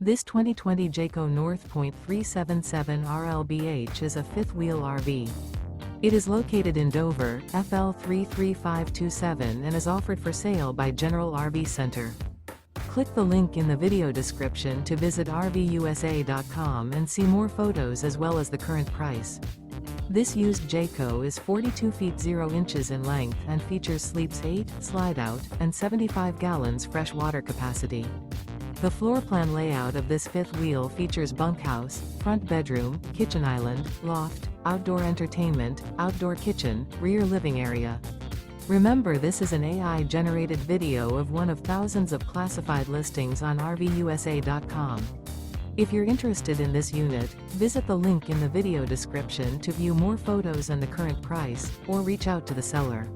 This 2020 Jayco North Point 377 RLBH is a fifth-wheel RV. It is located in Dover, FL 33527 and is offered for sale by General RV Center. Click the link in the video description to visit RVUSA.com and see more photos as well as the current price. This used Jayco is 42 feet 0 inches in length and features sleeps 8, slide-out, and 75 gallons fresh water capacity. The floor plan layout of this fifth wheel features bunkhouse, front bedroom, kitchen island, loft, outdoor entertainment, outdoor kitchen, rear living area. Remember, this is an AI-generated video of one of thousands of classified listings on RVUSA.com. If you're interested in this unit, visit the link in the video description to view more photos and the current price, or reach out to the seller.